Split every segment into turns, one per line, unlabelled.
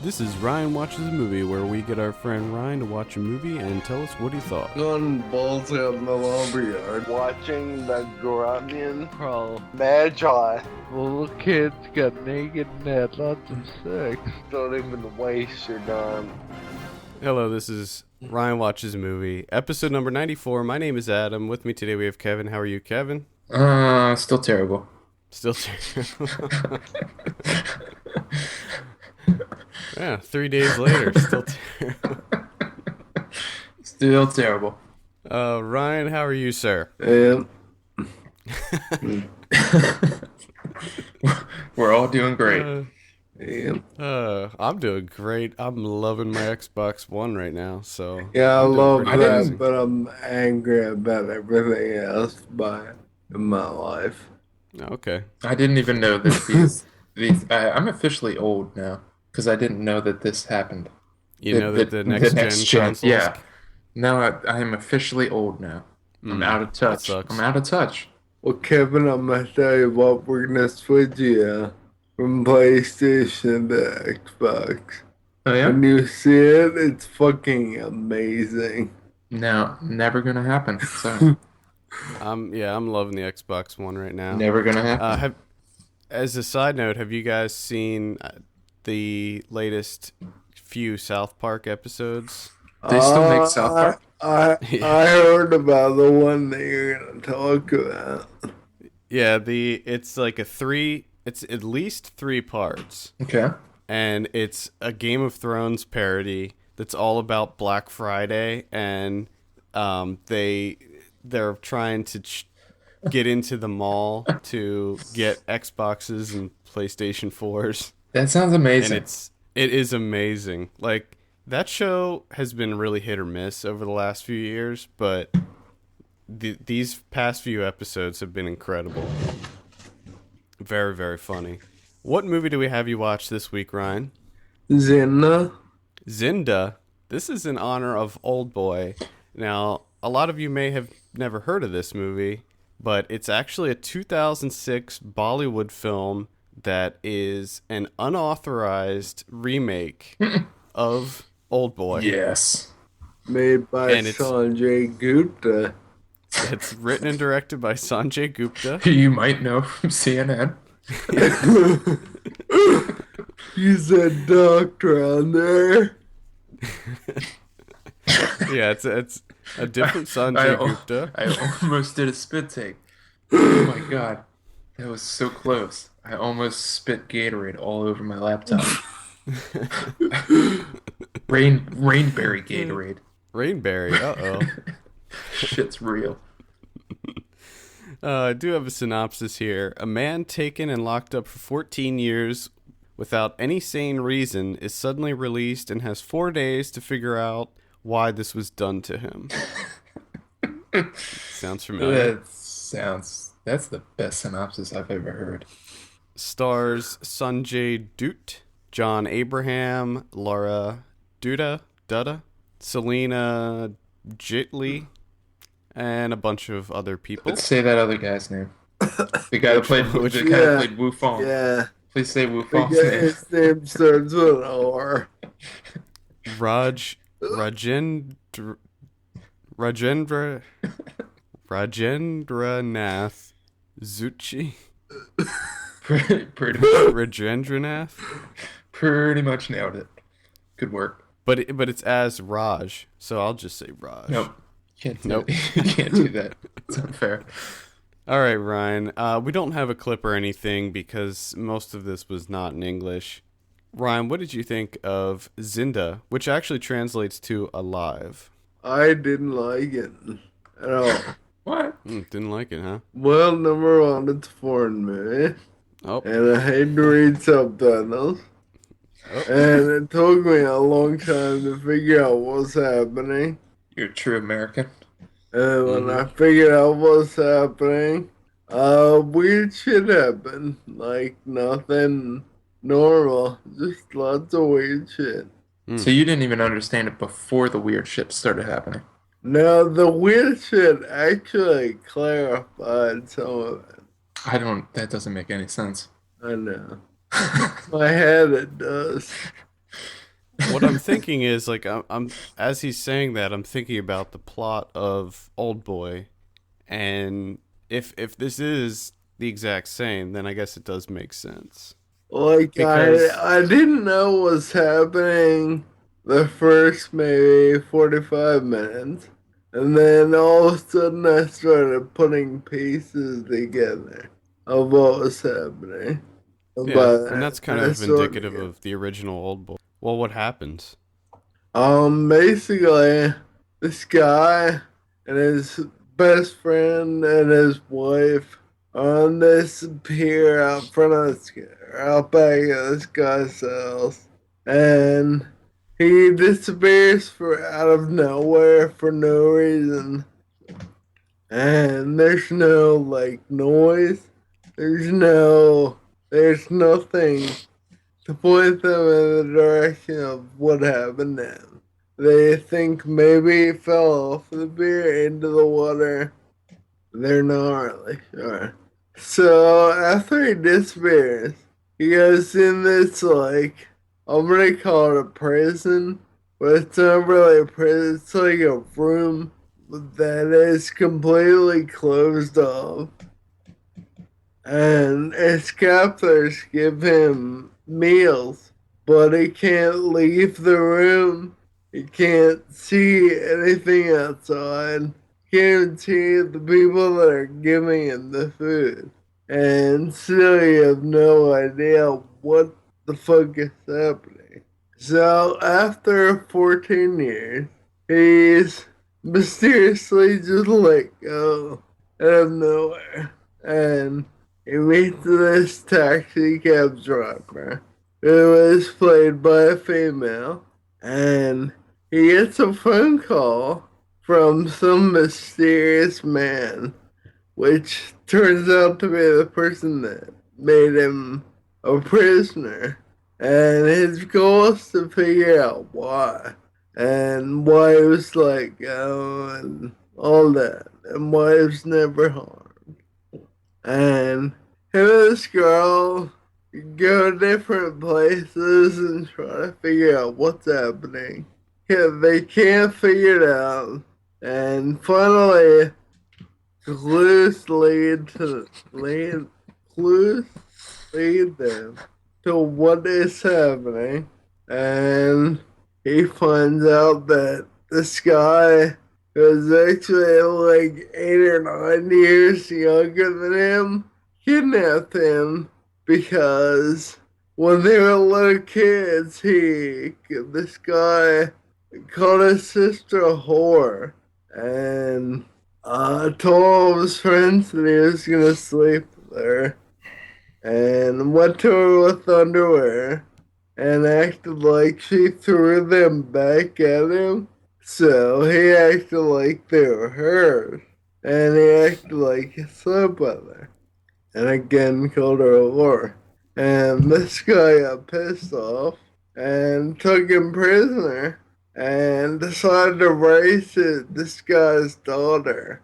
This is Ryan Watches a Movie, where we get our friend Ryan to watch a movie and tell us what he thought.
Going balls out in the lumberyard, watching the grunion crawl magi.
Little kids got naked and had lots of sex.
Don't even waste your time.
Hello, this is Ryan Watches a Movie, episode number 94. My name is Adam. With me today we have Kevin. How are you, Kevin?
Still terrible.
Still terrible. Yeah, 3 days later, still terrible.
Still terrible.
Ryan, how are you, sir?
We're all doing great.
I'm doing great. I'm loving my Xbox One right now, so...
Yeah, I love
pretty
that,
amazing.
but I'm angry about everything else in my life.
Okay.
I didn't even know that I'm officially old now because I didn't know that this happened.
You know that the next gen consoles...
Yeah. Now I am officially old now. I'm out of touch.
sucks.
I'm out of touch.
Well, Kevin, I'm going to tell you what, we're going to switch you from PlayStation to Xbox.
Oh yeah?
When you see it, it's fucking amazing.
No, never gonna happen. So
I'm loving the Xbox One right now.
never gonna happen.
As a side note, have you guys seen the latest few South Park episodes?
They still make South Park?
I heard about the one that you're going to talk about.
Yeah, it's at least 3 parts,
Okay.
and it's a Game of Thrones parody that's all about Black Friday, and they're trying to get into the mall to get Xboxes and PlayStation 4s.
That sounds amazing.
And it is amazing. Like, that show has been really hit or miss over the last few years, but these past few episodes have been incredible. Very, very funny. What movie do we have you watch this week, Ryan?
Zinda.
Zinda. This is in honor of Oldboy. Now, a lot of you may have never heard of this movie, but it's actually a 2006 Bollywood film that is an unauthorized remake of Oldboy.
Yes.
Made by
And it's-
Sanjay Gupta.
It's written and directed by Sanjay Gupta.
You might know from CNN.
He's a doctor on there.
Yeah, it's a different Sanjay Gupta.
I almost did a spit take. Oh my god. That was so close. I almost spit Gatorade all over my laptop. Rainberry Gatorade.
Rainberry, uh-oh.
Shit's real.
I do have a synopsis here. A man taken and locked up for 14 years without any sane reason is suddenly released and has 4 days to figure out why this was done to him. Sounds familiar.
That's the best synopsis I've ever heard.
Stars Sanjay Dutt, John Abraham, Laura Dutta, Selena Jitli, and a bunch of other people.
Let's say that other guy's name. The guy that played Wu Fong.
Yeah.
Please say Wu Fong's
Yeah,
name.
his name starts with an R.
Rajendranath Zuchi.
Pretty much nailed it. Good work.
But it's as Raj, so I'll just say Raj.
Nope. Can't do
Nope.
that. You can't do that. It's unfair.
All right, Ryan. We don't have a clip or anything because most of this was not in English. Ryan, what did you think of Zinda, which actually translates to alive?
I didn't like it at all.
What?
Didn't like it, huh?
Well, number one, it's a foreign movie.
Oh,
And I hate to read subtitles.
Oh.
And it took me a long time to figure out what's happening.
You're a true American.
And when I figured out what's happening, weird shit happened. Like, nothing normal. Just lots of weird shit.
So you didn't even understand it before the weird shit started happening.
Now, the weird shit actually clarified some of it.
That doesn't make any sense.
I know. My head, it does.
what I'm thinking is like I'm as he's saying that I'm thinking about the plot of Oldboy, and if this is the exact same, then I guess it does make sense
Like
because
I didn't know what was happening the first maybe 45 minutes. And then all of a sudden I started putting pieces together of what was happening.
yeah,
But
and that's kind
I
of
sort of
indicative of the original Oldboy. Well, what happens?
basically this guy and his best friend and his wife are on this pier out front of this, out back of this guy's house, and he disappears for out of nowhere for no reason, and there's no like noise, there's nothing to point them in the direction of what happened then. They think maybe he fell off the pier into the water. They're not really sure. So after he disappears, he goes in this like, I'm gonna call it a prison, but it's not really a prison. It's like a room that is completely closed off, and his captors give him meals, but he can't leave the room. He can't see anything outside. Can't see the people that are giving him the food. And still you have no idea what the fuck is happening. So after 14 years, he's mysteriously just let go out of nowhere. And he meets this taxi cab driver who is played by a female, and he gets a phone call from some mysterious man, which turns out to be the person that made him a prisoner. And his goal is to figure out why, and why he was let go, and all that, and why he was never harmed. And him and this girl go different places and try to figure out what's happening. Yeah, they can't figure it out. And finally, clues lead them to what is happening. And he finds out that this guy who's actually like 8 or 9 years younger than him kidnapped him because when they were little kids, this guy called his sister a whore and told all his friends that he was gonna sleep with her and went to her with underwear and acted like she threw them back at him. So he acted like they were hers, and he acted like he slept with her, and again called her a whore. And this guy got pissed off and took him prisoner and decided to raise this guy's daughter.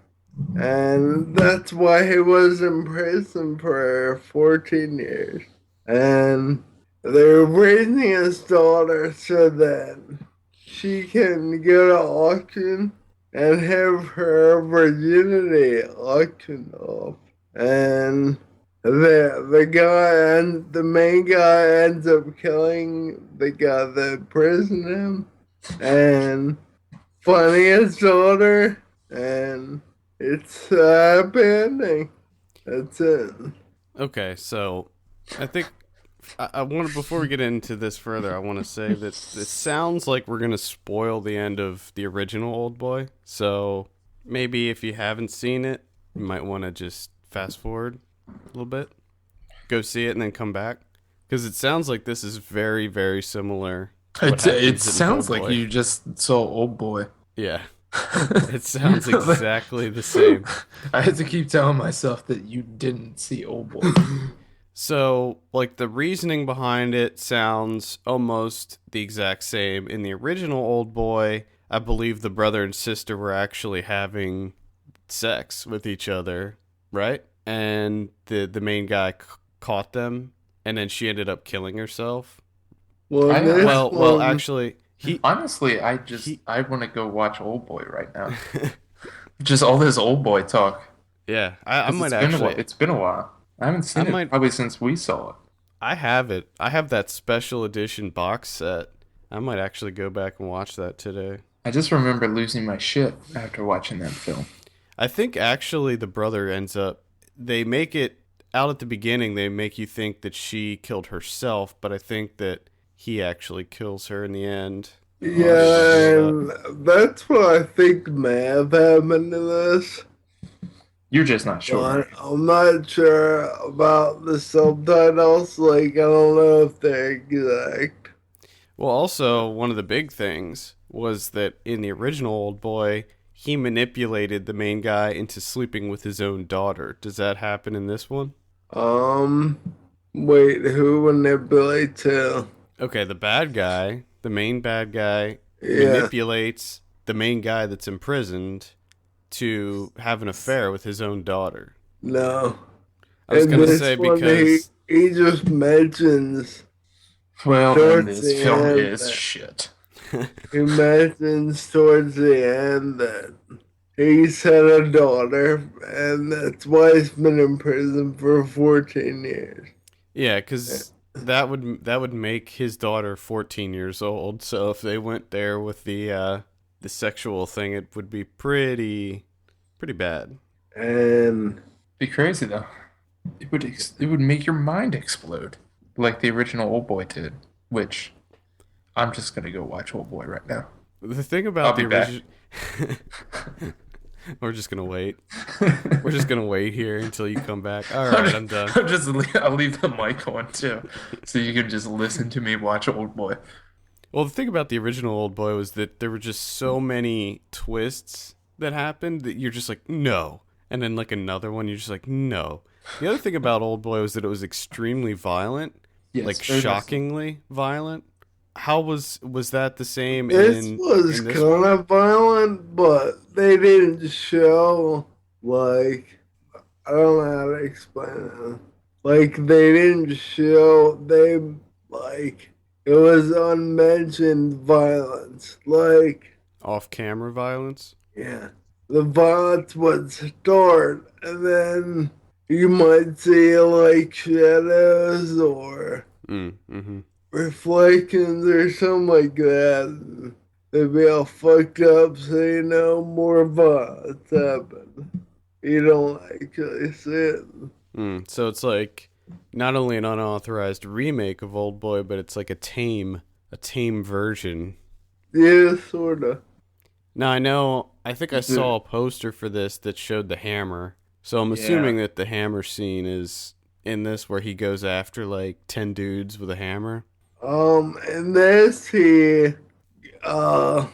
And that's why he was in prison for 14 years. And they're raising his daughter so that she can go to auction and have her virginity auctioned off. And the main guy ends up killing the guy that imprisoned him and finding his daughter, and it's a happy ending. That's it.
Okay, so I think I want to, before we get into this further, I want to say that it sounds like we're going to spoil the end of the original Oldboy. So maybe if you haven't seen it, you might want to just fast forward a little bit, go see it, and then come back. Because it sounds like this is very, very similar to what happens
It
in
sounds like
Oldboy.
you just saw Old Boy.
Yeah. It sounds exactly the same.
I had to keep telling myself that you didn't see Old Boy.
So, like, the reasoning behind it sounds almost the exact same. In the original Oldboy, I believe the brother and sister were actually having sex with each other, right? And the main guy caught them, and then she ended up killing herself.
Well,
I-
this
Well,
one,
actually, He
Honestly,
he
I want to go watch Oldboy right now. Just all this Oldboy talk.
yeah, I
Because
might actually
it's been a while. I haven't
I
seen it
might
probably since we saw it.
I have it. I have that special edition box set. I might actually go back and watch that today.
I just remember losing my shit after watching that film.
I think actually the brother ends up they make it out at the beginning they make you think that she killed herself, but I think that he actually kills her in the end. A lot of people
Yeah,
blow it up.
and that's what I think may have happened to this.
You're just not sure, are
But
you?
I'm not sure about the subtitles. Like, I don't know if they're exact.
Well, also one of the big things was that in the original Old Boy, he manipulated the main guy into sleeping with his own daughter. Does that happen in this one?
Um, Wait, who manipulates who?
Okay, the bad guy, the main bad guy,
Yeah,
manipulates the main guy that's imprisoned to have an affair with his own daughter.
no.
I was
In
gonna
this
say
one,
because
he just mentions
Well, then
towards
this
the
film
end
is
that
shit.
he mentions towards the end that he's had a daughter, and that's why he's been in prison for 14 years.
yeah, because that would make his daughter 14 years old. So if they went there with the sexual thing, it would be pretty bad.
And
Be crazy though. It would make your mind explode, like the original Old Boy did. Which I'm just gonna go watch Old Boy right now.
The thing
I'll
about
be
the
back.
original, we're just gonna wait. We're just gonna wait here until you come back. All right, I'm done.
I'll leave the mic on too, so you can just listen to me watch Old Boy.
Well, the thing about the original Old Boy was that there were just so many twists that happened that you're just like, no. And then like another one, you're just like, no. The other thing about Old Boy was that it was extremely violent,
Yes,
like
very much so.
shockingly violent. How was that the same
this was
in this
kind
one?
of violent, but they didn't show, like, I don't know how to explain it. Like, they didn't show, like, it was unmentioned violence. Like,
Off-camera violence?
yeah, the violence would start, and then you might see, like, shadows or
Mm-hmm.
reflections or something like that. They'd be all fucked up, so you know more violence happened. You don't actually see it.
So it's like not only an unauthorized remake of Old Boy, but it's like a tame version.
Yeah, sorta.
Now I think I saw a poster for this that showed the hammer. So I'm
Yeah.
assuming that the hammer scene is in this where he goes after like 10 dudes with a hammer.
In this, uh,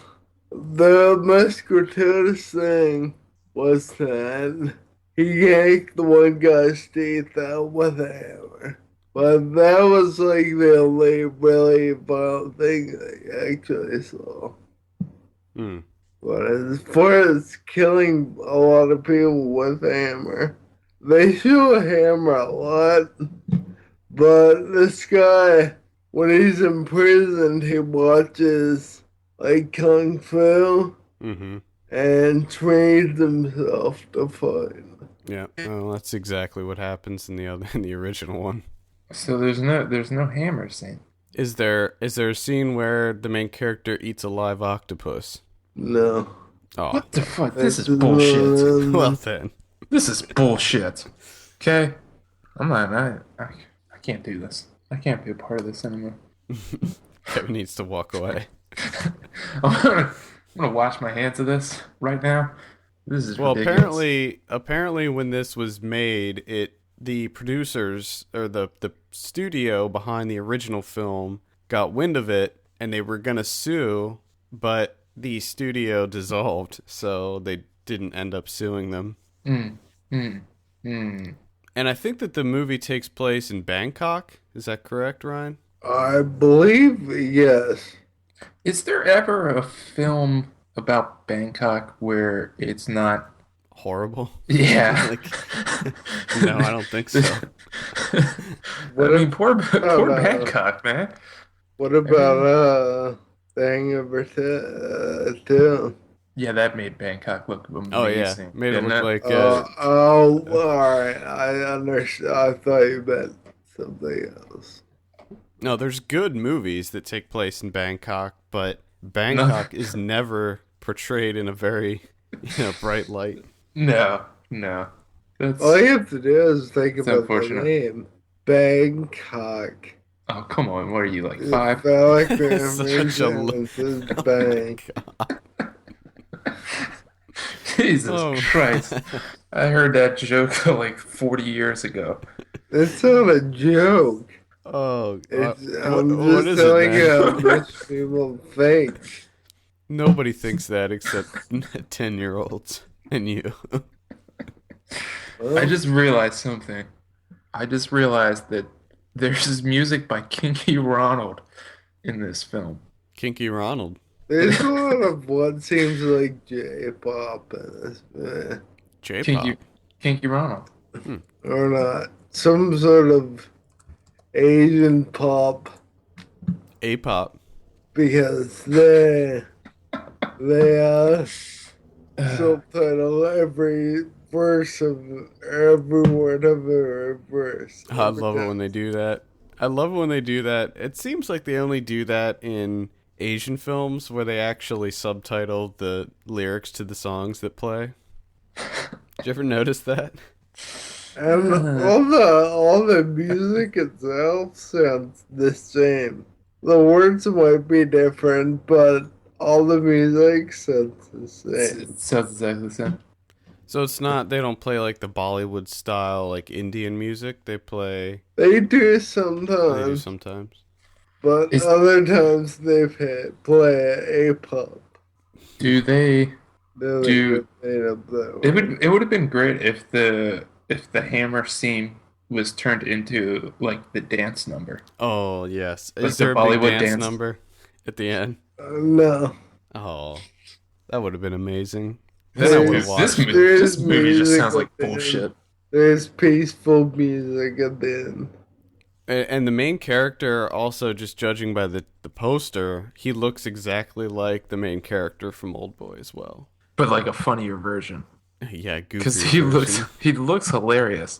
the most gratuitous thing was that he yanked the one guy's teeth out with a hammer. But that was like the only really violent thing I actually saw.
Hmm.
But as far as killing a lot of people with a hammer, they show a hammer a lot. But this guy, when he's in prison, he watches like Kung Fu
Mm-hmm.
and trains himself to fight.
Yeah. Well, that's exactly what happens in in the original one.
So there's no hammer scene.
Is there a scene where the main character eats a live octopus?
No.
Oh.
What the fuck? This is
This
bullshit.
Well then.
This is bullshit. Okay, I'm not. I can't do this. I can't be a part of this anymore.
Kevin needs to walk away.
I'm gonna wash my hands of this right now. This is
Well,
ridiculous.
apparently, when this was made, the producers or the studio behind the original film got wind of it, and they were gonna sue, but the studio dissolved, so they didn't end up suing them.
Mm, mm, mm.
And I think that the movie takes place in Bangkok. Is that correct, Ryan?
I believe yes.
Is there ever a film about Bangkok where it's not?
Horrible.
Yeah.
Like, no, I don't think so.
I mean, poor
about-
Bangkok, man.
What about The Hangover too.
Yeah, that made Bangkok look
Oh yeah,
amazing,
made it
didn't
look
it?
like
All right. I understand. I thought you meant something else.
no. There's good movies that take place in Bangkok, but
No,
Bangkok is never portrayed in a very bright light.
no, no.
All
That's
you have to do is think
it's
about the
unfortunate.
name. Bangkok.
Oh, come on. What are you, like
The
five?
phallic
Such a
reference is
oh my
bang.
god.
Jesus
Oh.
Christ. I heard that joke like 40 years ago.
It's not a joke.
Oh,
I'm
what
just
is it
telling you how
then?
rich people think.
Nobody thinks that except 10-year-olds and you.
I
Well,
just realized something. I just realized that there's music by Kinky Ronald in this film.
Kinky Ronald.
there's a lot of what seems like J-pop in this movie.
Kinky,
J-pop.
Kinky Ronald.
Or not. Some sort of Asian pop
A-pop.
because they subtitle every verse of every word of every verse.
I
Every
love it
time.
when they do that. I love it when they do that. It seems like they only do that in Asian films where they actually subtitle the lyrics to the songs that play. Did you ever notice that?
And all the music itself sounds the same. The words might be different, but all the music sounds the same.
It sounds exactly the same.
So it's not, they don't play like the Bollywood style, like Indian music. They play,
They do
they do
sometimes,
sometimes.
but
Is,
other times they play A-pop.
do they
Then they
do
just made up that
it
word.
would have been great if the hammer scene was turned into like the dance number.
Oh, yes.
Like
Is
the
there a big
Bollywood
dance
dance.
number at the end?
No.
Oh, that would have been amazing. Then I would have
There's,
watched it.
This
there's
movie just
music
sounds like
at the end.
bullshit.
There's peaceful music at the end.
And the main character, also just judging by the poster, he looks exactly like the main character from Oldboy as well.
But like a funnier version.
Yeah,
Because
goofier
he looks hilarious.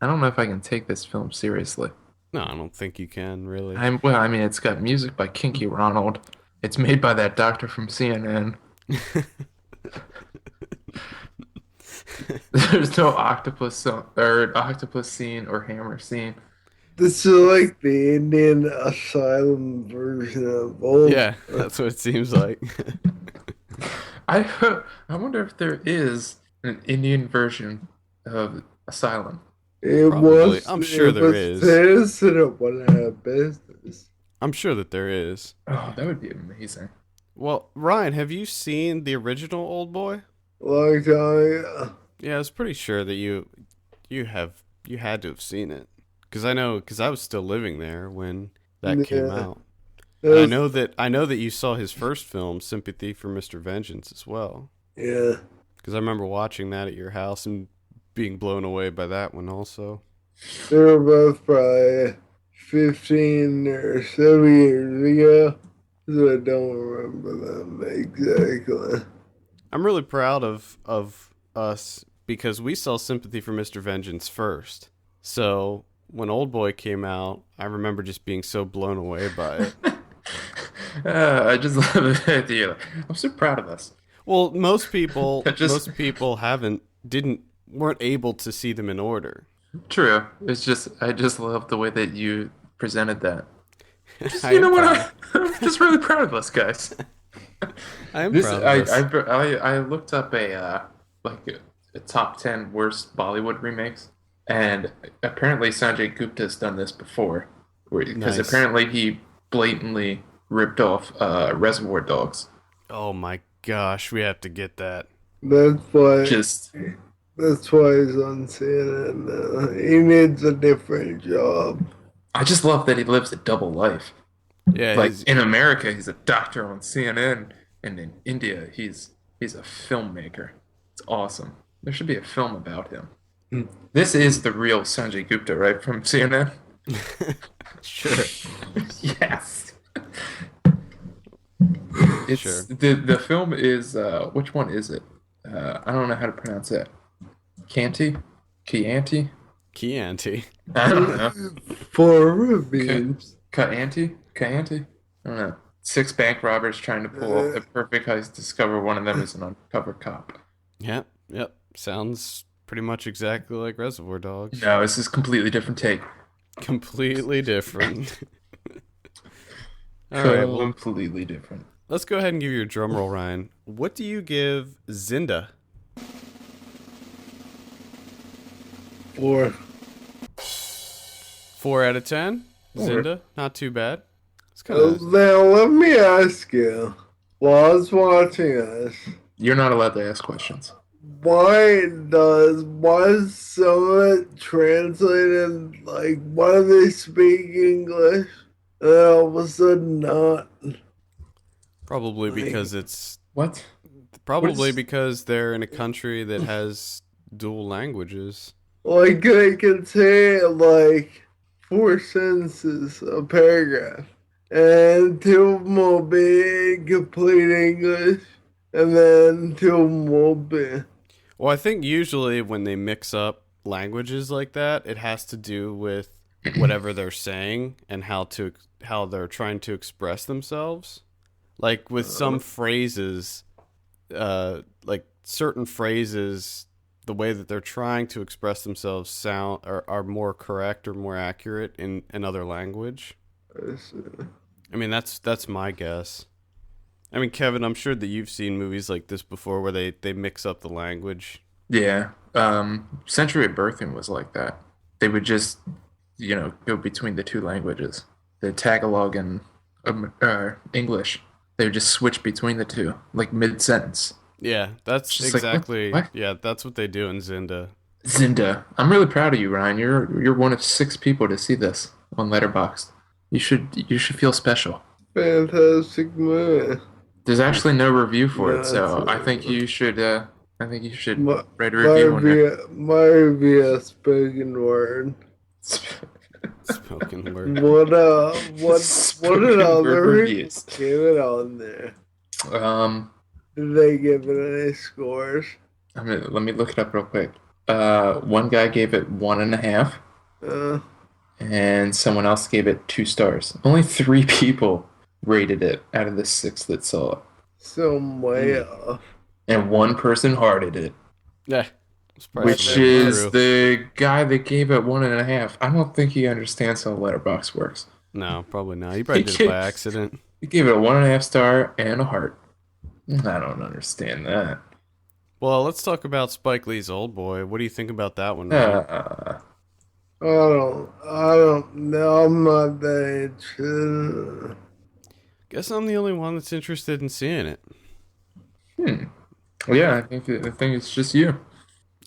I don't know if I can take this film seriously.
No, I don't think you can, really.
I mean, it's got music by Kinky Ronald. It's made by that doctor from CNN. There's no octopus scene or hammer scene.
This is like the Indian asylum version of old.
Yeah, that's what it seems like.
I wonder if there is an Indian version of Asylum.
It
Probably.
was.
I'm sure
it
there
was
is.
This and it went out of business.
I'm sure that there is.
Oh, that would be amazing.
Well, Ryan, have you seen the original Oldboy?
Long time.
Yeah, I was pretty sure that you had to have seen it. Because I was still living there when that came
Yeah.
out. And I know that you saw his first film, Sympathy for Mr. Vengeance, as well.
Yeah.
Because I remember watching that at your house and being blown away by that one also.
They were both probably 15 or 7 years ago. So I don't remember them exactly.
I'm really proud of us because we saw Sympathy for Mr. Vengeance first. So when Oldboy came out, I remember just being so blown away by it.
I just love the idea. I'm so proud of us.
Well, most people
Just-
weren't able to see them in order.
True. It's just I just love the way that you presented that.
I
You
am
know what?
proud.
I'm just really proud of us, guys.
I am
This
proud of us.
I looked up a top 10 worst Bollywood remakes, and apparently Sanjay Gupta's done this before, because
Nice.
apparently he blatantly ripped off Reservoir Dogs.
Oh my gosh, we have to get that.
That's why.
Just
That's why he's on CNN now. He needs a different job.
I just love that he lives a double life.
Yeah,
Like in America, he's a doctor on CNN, and in India, he's a filmmaker. It's awesome. There should be a film about him. This is the real Sanjay Gupta, right, from CNN?
sure.
Yes. It's
Sure.
the film is which one is it? I don't know how to pronounce it. Chianti? Chianti?
Chianti.
I don't know.
For
Ca-
reviews.
Chianti? Chianti? I don't know. Six bank robbers trying to pull off
Uh,
the perfect heist discover one of them is an undercover cop.
Yep. Yep. Sounds pretty much exactly like Reservoir Dogs.
No, this is a completely different take.
Completely different. All right. Well,
Completely different.
let's go ahead and give you a drum roll, Ryan. What do you give Zinda?
4.
4 out of 10.
Four.
Zinda, not too bad. It's kind of
Now let me ask you, while I was watching this,
You're not allowed to ask questions.
why is some of it translated, like, why do they speak English and then all of a sudden not?
probably
Like-
because it's
What?
probably
is-
because they're in a country that has dual languages.
Like, they can say, like, 4 sentences, a paragraph, and 2 of them will be in complete English, and then 2 of them will be.
Well, I think usually when they mix up languages like that, it has to do with whatever they're saying and how they're trying to express themselves. Like with some phrases, like certain phrases, the way that they're trying to express themselves are more correct or more accurate in another language. I mean, that's my guess. I mean, Kevin, I'm sure that you've seen movies like this before where they mix up the language.
Yeah. Century of Birthing was like that. They would just, go between the two languages. The Tagalog and English. They would just switch between the two, like mid-sentence.
Yeah, that's
Just like,
exactly.
what?
Yeah, that's what they do in Zinda.
Zinda. I'm really proud of you, Ryan. You're one of 6 people to see this on Letterboxd. You should feel special.
Fantastic movie.
There's actually no review for
No,
it, so
it's-
I think you should
My,
write a review on it.
my review is spoken word.
Spoken word.
What did
Spoken
other
word reviews.
give it on there?
Um,
Did they give it any scores?
let me look it up real quick. One guy gave it 1.5,
Uh,
and someone else gave it 2 stars. Only 3 people rated it out of the 6 that saw it,
some way off.
and 1 person hearted it,
Yeah, it's probably
which
true.
is the guy that gave it 1.5. I don't think he understands how Letterboxd works.
No, probably not. You probably did it by accident.
He gave it a 1.5 star and a heart. I don't understand that.
Well, let's talk about Spike Lee's Oldboy. What do you think about that one? Ryan?
I don't know. I'm not that interested.
Guess I'm the only one that's interested in seeing it.
Well, yeah, I think it's just you.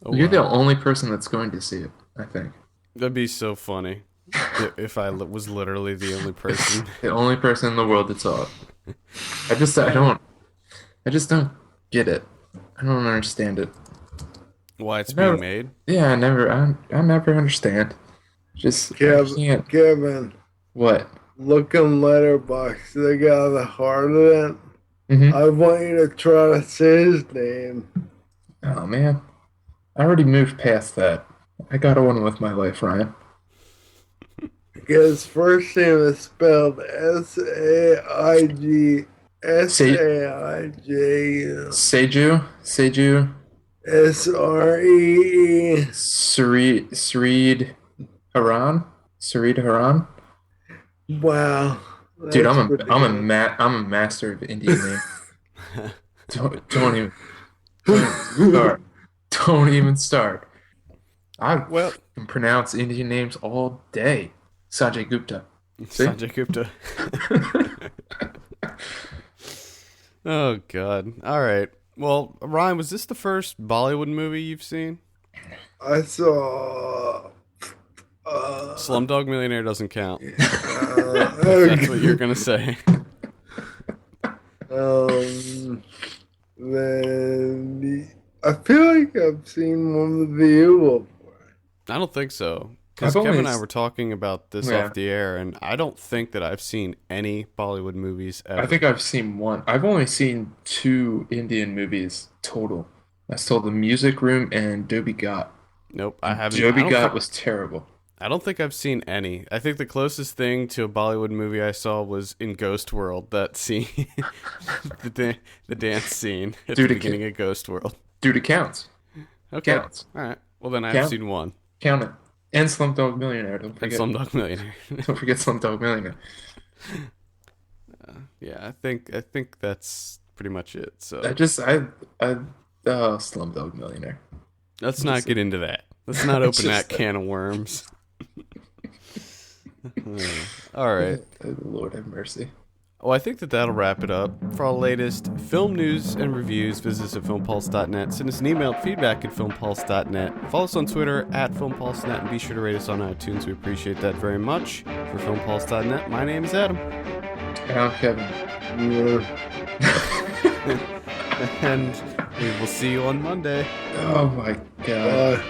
Oh,
You're the
wow.
only person that's going to see it, I think.
That'd be so funny if I was literally the only person.
The only person in the world that saw it. I just don't get it. I don't understand it.
Why it's
No.
being made?
Yeah, I never understand. Just I can't.
Kevin,
What?
look in Letterboxd. They got the heart of it.
Hmm.
I want you to try to say his name.
Oh man, I already moved past that. I got on with my life, Ryan.
His first name is spelled Saig. Saij.
Seju,
Sree.
Sareed Haran.
Wow.
Dude,
That's
I'm
pretty
a
good.
master of Indian names. don't even start. Don't even start. I
Well-
can pronounce Indian names all day. Sanjay Gupta. See?
Sanjay Gupta. Oh God! All right. Well, Ryan, was this the first Bollywood movie you've seen?
I saw.
Slumdog Millionaire doesn't count.
Uh,
That's what you're gonna say.
Then I feel like I've seen one of the before.
I don't think so. Because
I've
Kevin
only
and I were talking about this
yeah.
off the air, and I don't think that I've seen any Bollywood movies
I
ever.
think I've seen one. I've only seen two Indian movies total. I saw The Music Room and Dobie Got.
Nope, I
And
haven't.
Dobie Got was terrible.
I don't think I've seen any. I think the closest thing to a Bollywood movie I saw was in Ghost World. That scene, the dance scene at the
Dude,
beginning of Ghost World.
Dude, it counts.
Okay,
Counts.
all right. Well, then I've
Count.
seen one.
Count it. And Slumdog Millionaire. Don't
And
forget.
Slumdog Millionaire.
Don't forget Slumdog Millionaire.
Yeah, I think that's pretty much it. So
Slumdog Millionaire.
let's not get into that. Let's not
It's
open that
just
can of worms. All right.
Lord have mercy.
Well, I think that'll wrap it up. For all latest film news and reviews, visit us at filmpulse.net. Send us an email at feedback@filmpulse.net. Follow us on Twitter at filmpulse.net, and be sure to rate us on iTunes. We appreciate that very much. For filmpulse.net, my name is Adam.
And I'm Kevin.
And we will see you on Monday.
Oh my god.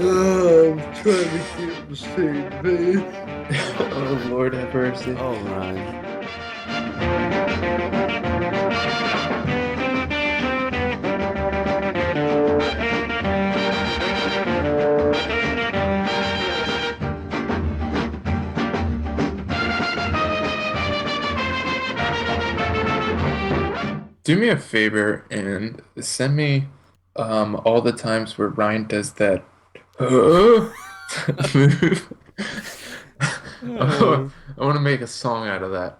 I'm trying to keep the same pace.
Oh Lord have mercy.
Oh, Ryan.
Do me a favor and send me all the times where Ryan does that move. I want to make a song out of that.